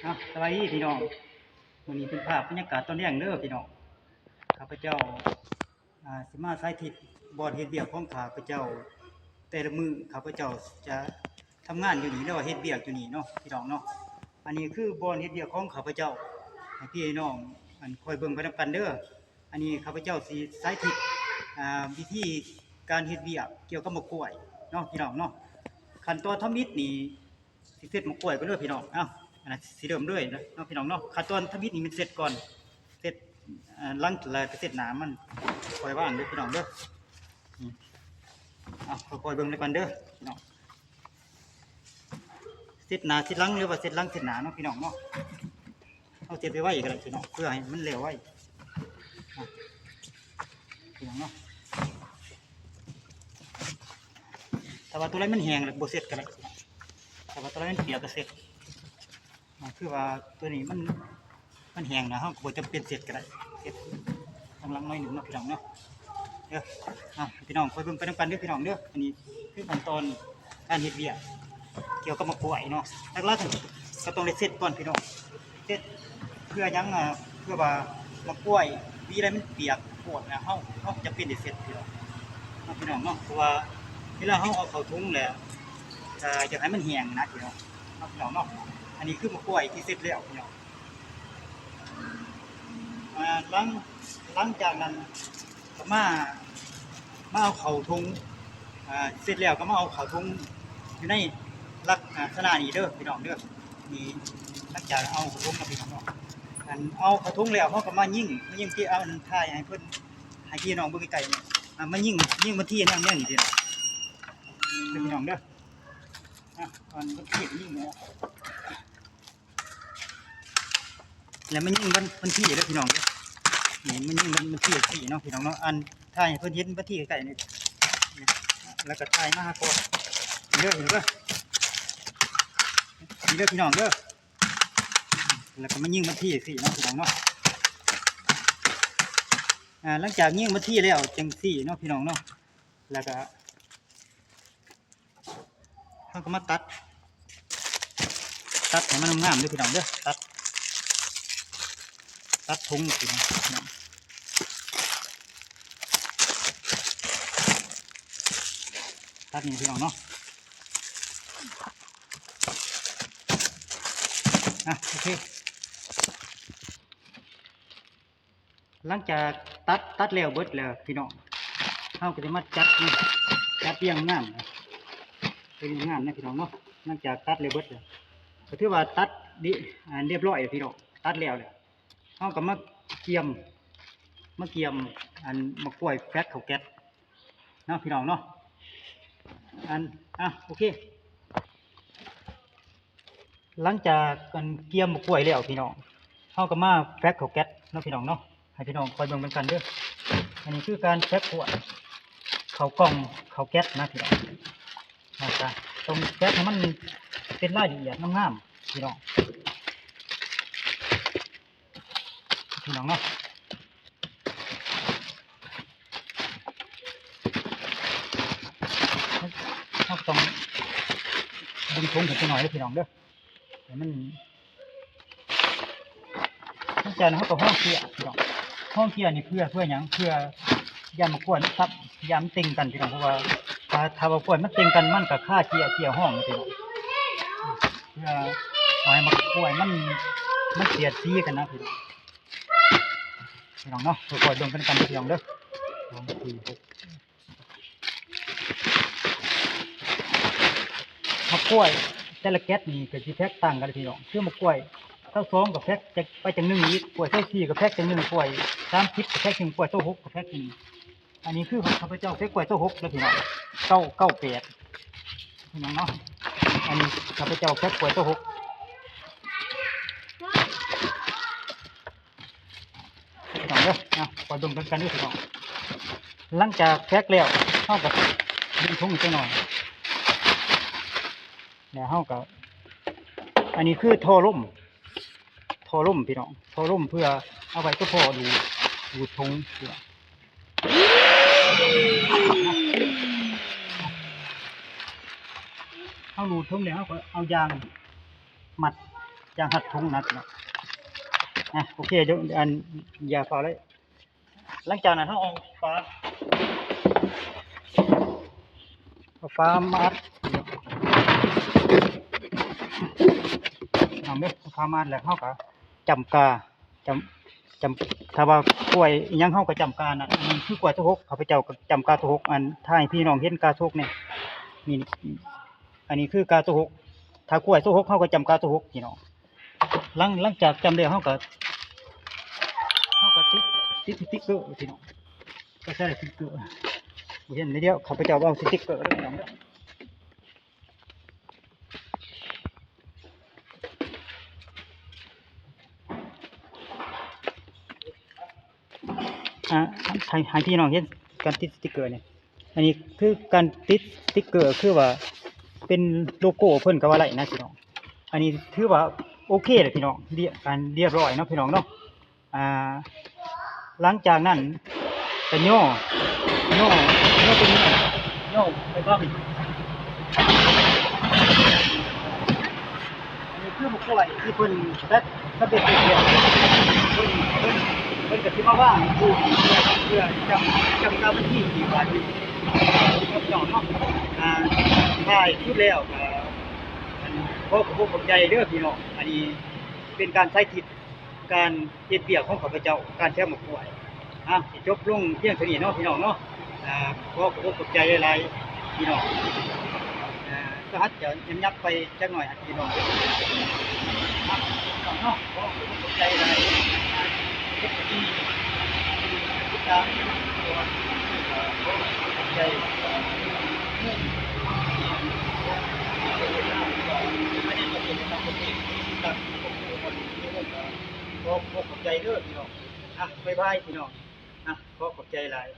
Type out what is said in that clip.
สวัสดีพี่น้องวันนี้เป็นภาพบรรยากาศตอนแรกเด้อพี่น้องข้าพเจ้าสิมาสาธิตบอดเฮ็ดเบียกของข้าพเจ้าแต่ละมือข้าพเจ้าจะทำงานอยู่นี่แล้วเฮ็ดเบียกอยู่นี่เนาะพี่น้องเนาะอันนี้คือบอดเฮ็ดเบียกของข้าพเจ้าให้พี่น้องคอยเบิ่งไปนำกันเด้ออันนี้ข้าพเจ้าสิสาธิตวิธีการเฮ็ดเบียกเกี่ยวกับมะกล้วยเนาะพี่น้องเนาะขั้นตอนทำอิฐนี่สิเสร็จมะกล้วยก็เด้อพี่น้องอันนั้นสีเดิมด้วยนะน้องพี่น้องเนาะขั้นตอนทำอิฐนี่มันเสร็จก่อนเสร็จหลังแล้วก็เสร็จหนามันคอยว่างเด้อพี่น้องเด้อคอยเบิ่งเลยก่อนเด้อพี่น้องเสร็จหนาเสร็จหลังหรือว่าเสร็จหลังเสร็จหนาเนาะพี่น้องเนาะเอาเสร็จไปไว้กันเลยพี่น้องเพื่อให้มันเร็วไว้พี่น้องเนาะแต่ว่าตัวไรมันแห้งแล้วบ่เสร็จกันเลยแต่ว่าตัวไรมันเปียกก็เสร็จคือว่าตัวนี้มันแห้งนะเฮาก็บ่จำเป็นเสร็จก็ได้เสร็จกำลังน้อยหนึ่งเนาะพี่น้องเนาะเด้อพี่น้องคอยเบิ่งไปนำกันเด้อพี่น้องเด้ออันนี้คือขั้นตอนการเฮ็ดเบียร์เกี่ยวกับมะกล้วยเนาะหลักๆก็ต้องได้เสร็จก่อนพี่น้องเสร็จเพื่อยังเพื่อว่ามะกล้วยวีอะไรมันเปียกปวดนะเฮาจะเป็นได้เสร็จพี่น้องพี่น้องเนาะเพราะว่าเวลาเฮาเอาเข้าถุงแล้วอยากให้มันแห้งนะพี่น้องพี่น้องเนาะอันนี้คือมะกล้วยที่เสร็จแล้วพี่น้องหลังจากนั้นก็มาเอาเข้าถุงเสร็จแล้วก็มาเอาเข้าถุงอยู่ในลักษณะนี้เด้อพี่น้องเด้อนี่หลังจากเอาเข้าถุงมาพี่น้องเนาะเอาเข้าถุงแล้วเขาก็มายิงที่เอาถ่ายให้เพิ่นให้พี่น้องเบิ่งไกลๆเนี่ยมายิงมาที่นั่นนี่พี่น้องเด้อมันที่ยิงเนาะแล้วมันยิ่งมันที่แล้วพี่น้องนี่มันยิ่งมันที่สี่เนาะพี่น้องเนาะถ่ายเพื่อนเห็นมันที่ไก่นี่แล้วก็ถ่ายมาก่อนเด้อเห็นป่ะนี่เด้อพี่น้องเด้อแล้วก็มันยิ่งมันที่สี่เนาะพี่น้องเนาะหลังจากยิ่งมันที่แล้วจังสี่เนาะพี่น้องเนาะแล้วก็เขาก็มาตัดให้มันงามด้วยพี่น้องเด้อตัดทุงพี่น้องตัดนี่พี่น้องเนาะโอเคหลังจากตัดแล้วเบิดแล้วพี่น้องเขาก็จะมาจัดเรียงงามเป็นงามนะพี่น้องเนาะหลังจากตัดแล้วเบิดแล้วก็ถือว่าตัดเรียบร้อยพี่น้องตัดแล้วเนี่ยเขาก็มาเกียมมะกล้วยแฟตเขาแก๊สเนาะพี่น้องเนาะโอเคหลังจากกันเกียมมะกล้วยแล้วพี่น้องเขาก็มาแฟตเขาแก๊สเนาะพี่น้องเนาะให้พี่น้องคอยเบิ่งกันเด้ออันนี้คือการแฟตขวดเขากล่องเขาแก๊สนะพี่น้องตรงแก๊สให้มันเป็นรายละเอียดงามๆพี่น้องเนาะเราต้องดึงทุงถึงไปหน่อยเลยพี่น้องเด้อแต่มันตั้งใจนะเขาก็ห้องเกียร์พี่น้องห้องเกียร์นี่เพื่อหยังเพื่อยามากวนซับยามติงกันพี่น้องเพราะว่าถ้ามากวนมันติงกันมันกับค่าเกียร์ห้องพี่น้องเพื่อให้มากวนมันเสียดสีกันนะพี่น้องเนาะคอยดมกันพี่น้องเด้อ2 4 6มะกล้วยแต่ละแก๊สนี่ก็สิแพ็คต่างกันพี่น้องคือมะกล้วย22กับแพ็คจะไปจัง1อีกกล้วย24กับแพ็คจัง1กล้วย30กับแพ็ค1กล้วย26กับแพ็ค1อันนี้คือของข้าพเจ้าแพ็คกล้วย26แล้วพี่น้อง998พี่น้องเนาะอันนี้ข้าพเจ้าแพ็คกล้วย26พี่น้องเด้อคอยดมกันด้วยพี่น้องหลังจากแพ็คแล้วเฮาก็ดึงถุงอีกหน่อยแล้วเฮาก็อันนี้คือท่อลมพี่น้องท่อลมเพื่อเอาไว้ก็พอดูทงเอาดูทงแล้วเขาก็เอายางมัด ยางหัดทุงนะพี่น้องโอเคเดี๋ยวอันอย่าพอเลยหลังจากนั้นเขาเอาฟ้ามาดเอาเม็ดฟ้ามาดแล้วเขาก็จำกาจำถ้าว่ากล้วยอิหยังเขาก็จำกานะอันนี้คือกล้วยทุกข้าพเจ้าก็จำกาทุกอันถ้าให้พี่น้องเห็นกาทุกเนี่ยนี่อันนี้คือกาทุกถ้ากล้วยทุกเขาก็จำกาทุกพี่น้องหลังจากจำได้เขาก็ติดสติ๊กเกอร์พี่น้องก็ใช่สติ๊กเกอร์เห็นเดียวข้าพเจ้าเอาสติ๊กเกอร์แล้วพี่น้องให้พี่น้องเห็นการติดสติ๊กเกอร์เนี่ยอันนี้คือการติดสติ๊กเกอร์คือว่าเป็นโลโก้เพิ่นก็ว่าไรนะพี่น้องอันนี้ถือว่าโอเคเลยพี่น้องการเรียบร้อยเนาะพี่น้องเนาะหลังจากนั้นก็ย่อเป็นย่อไปบ้างอันนี้คือบุคคลที่เพิ่นได้สำเร็จเรียบเพิ่นก็ที่มาว่างเพื่อจำการบัญชีที่ว่าอยู่พี่น้องเนาะถ่ายชุดแล้วก็ขอบใจเด้อพี่น้องอันนี้เป็นการใช้ทิศการเฮ็ดเบียกของข้าพเจ้าการแช่หมกป่วยจบลงเพียงเท่านี้เนาะพี่น้องเนาะก็ขอบใจหลายๆพี่น้องก็ฮัดจะยับไปจักหน่อยพี่น้องเนาะก็ขอบใจหลายที่ติดตามขอบใจไม่ได้เป็นทางคนที่ตัดก็ขอบใจเด้อพี่น้องบ๊ายบายพี่น้องก็ขอบใจหลาย